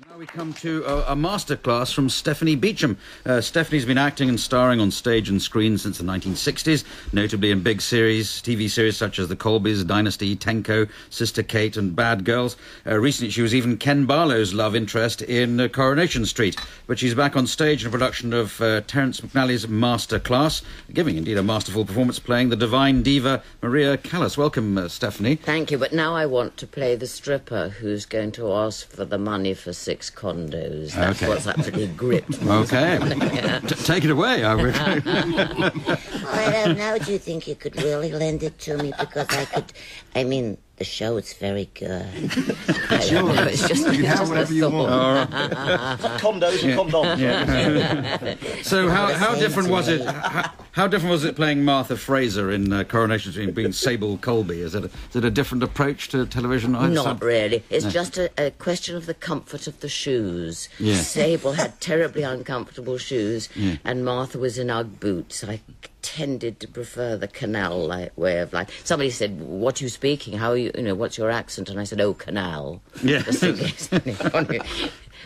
Now we come to a masterclass from Stephanie Beacham. Stephanie's been acting and starring on stage and screen since the 1960s, notably in big TV series such as The Colbys, Dynasty, Tenko, Sister Kate and Bad Girls. Recently she was even Ken Barlow's love interest in Coronation Street. But she's back on stage in a production of Terence McNally's Masterclass, giving indeed a masterful performance playing the divine diva Maria Callas. Welcome, Stephanie. Thank you, but now I want to play the stripper who's going to ask for the money for 6 condos. That's what's actually gripped. Okay. Take it away, I reckon. I don't know. Do you think you could really lend it to me? Because the show is very good. Sure. It's just, you can have whatever you want. Condos and condoms. Yeah. So how different was it? How different was it playing Martha Fraser in Coronation Street, being Sable Colby? Is it a different approach to television? Not really. It's just a question of the comfort of the shoes. Yeah. Sable had terribly uncomfortable shoes, and Martha was in Ugg boots. I tended to prefer the canal-like way of life. Somebody said, "What are you speaking? How are you? What's your accent?" And I said, "Oh, canal." Yeah.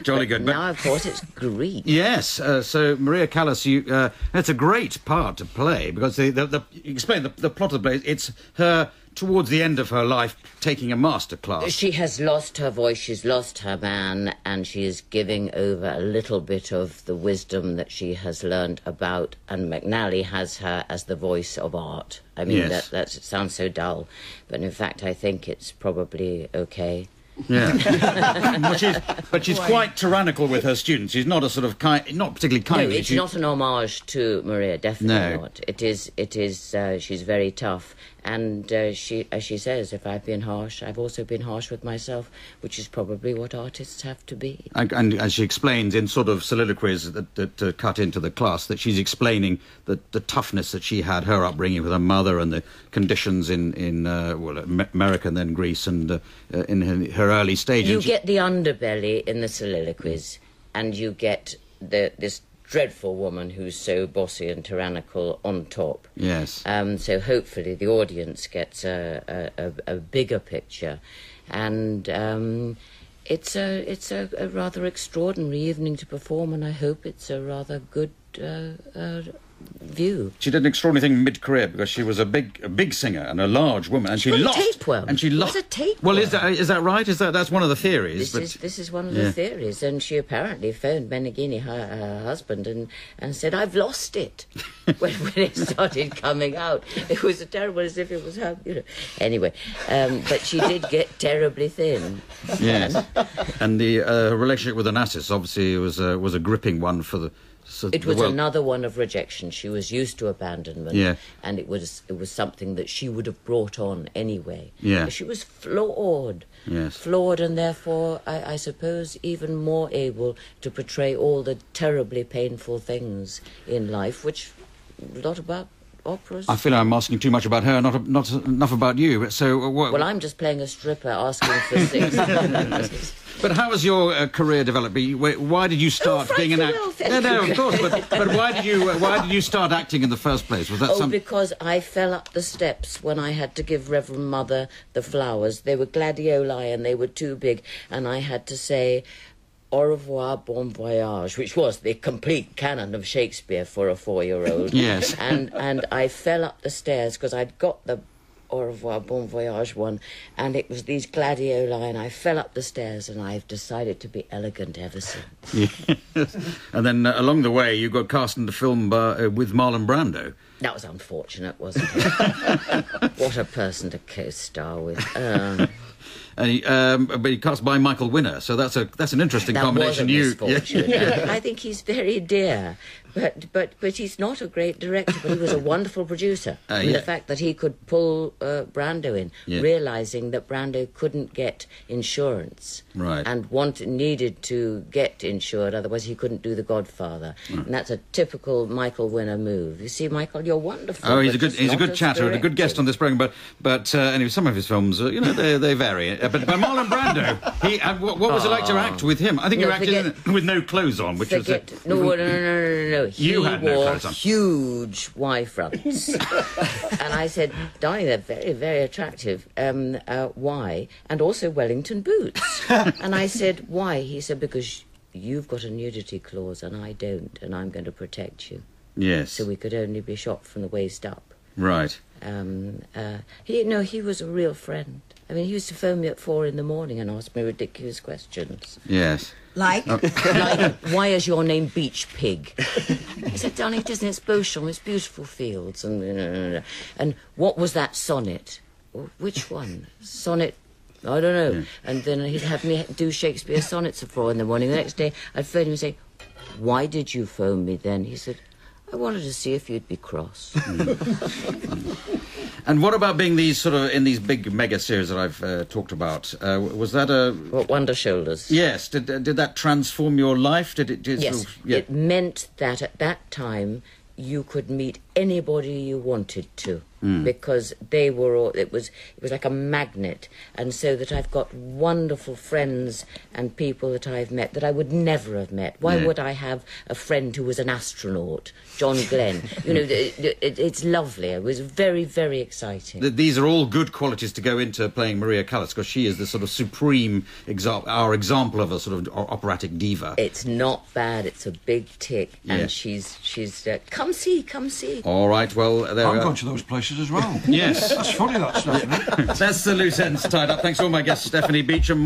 Jolly good. Now, of course, it's Greek. Yes. So Maria Callas, it's a great part to play because explain the plot of the play. It's her towards the end of her life taking a master class. She has lost her voice, she's lost her man, and she is giving over a little bit of the wisdom that she has learned about, and McNally has her as the voice of art. I mean, yes. that sounds so dull, but in fact I think it's probably okay. Yeah, but she's quite tyrannical with her students. She's not a sort of not particularly kind. No, it's not an homage to Maria. Definitely not. It is. She's very tough, and she, as she says, if I've been harsh, I've also been harsh with myself, which is probably what artists have to be. And as she explains in sort of soliloquies that cut into the class, that she's explaining the toughness that she had, her upbringing with her mother, and the conditions in America and then Greece, and in her early stage. You get the underbelly in the soliloquies, and you get this dreadful woman who's so bossy and tyrannical on top. Yes. So hopefully the audience gets a bigger picture, and it's a rather extraordinary evening to perform, and I hope it's a rather good view. She did an extraordinary thing mid-career because she was a big singer and a large woman, and she lost. Tapeworm. And she lost. A tapeworm. Well, is that right? That's one of the theories? This is one of the theories, and she apparently phoned Meneghini, her husband, and said, "I've lost it." when it started coming out, it was terrible, as if it was her, Anyway, but she did get terribly thin. Yes, and the relationship with Onassis obviously was a gripping one for the. It was another one of rejection. She was used to abandonment, and it was something that she would have brought on anyway. Yeah. She was flawed. Yes. Flawed, and therefore, I suppose, even more able to portray all the terribly painful things in life, which a lot about operas. I feel I'm asking too much about her, not enough about you. So, well, I'm just playing a stripper asking for 6. But how has your career developed? Why did you start being an actor? No, of course. But why did you start acting in the first place? Was that because I fell up the steps when I had to give Reverend Mother the flowers. They were gladioli and they were too big, and I had to say, "Au revoir, bon voyage," which was the complete canon of Shakespeare for a 4-year-old. Yes. And I fell up the stairs because I'd got the Au revoir, bon voyage one, and it was these gladioli, and I fell up the stairs, and I've decided to be elegant ever since. Yes. And then along the way, you got cast in the film with Marlon Brando. That was unfortunate, wasn't it? What a person to co-star with. But he cast by Michael Winner, so that's an interesting combination. Was a misfortune. Yeah. I think he's very dear, but he's not a great director. But he was a wonderful producer. The fact that he could pull Brando in, realizing that Brando couldn't get insurance, right, and needed to get insured, otherwise he couldn't do The Godfather, and that's a typical Michael Winner move. You see, Michael, you're wonderful. Oh, he's a good chatter and a good guest on this program. But anyway, some of his films, they vary. But by Marlon Brando, what was it like to act with him? I think you acted with no clothes on, which was... No. You had no clothes on. Huge Y fronts. And I said, darling, they're very, very attractive. Why? And also Wellington boots. And I said, why? He said, because you've got a nudity clause and I don't, and I'm going to protect you. Yes. So we could only be shot from the waist up. Right. He was a real friend. I mean, he used to phone me at 4 a.m. and ask me ridiculous questions. Yes. Like? Like, why is your name Beach Pig? I said, darling, it isn't. It's Beacham. It's beautiful fields. And what was that sonnet? Well, which one? Sonnet... I don't know. Yeah. And then he'd have me do Shakespeare sonnets at 4 a.m. The next day, I'd phone him and say, why did you phone me then? He said, I wanted to see if you'd be cross. And what about being in these big mega series that I've talked about? Was that What, Wonder Shoulders? Yes. Did that transform your life? Yes. It meant that at that time you could meet anybody you wanted to. Because they were all, it was like a magnet, and so that I've got wonderful friends and people that I've met that I would never have met. Why would I have a friend who was an astronaut, John Glenn? It's lovely. It was very, very exciting. These are all good qualities to go into playing Maria Callas, because she is the sort of supreme example of a sort of operatic diva. It's not bad. It's a big tick, and she's come see. All right. Well, I'm going to those places as well. Yes. That's funny, that, Stephanie. That's the loose ends tied up. Thanks to all my guests, Stephanie Beacham.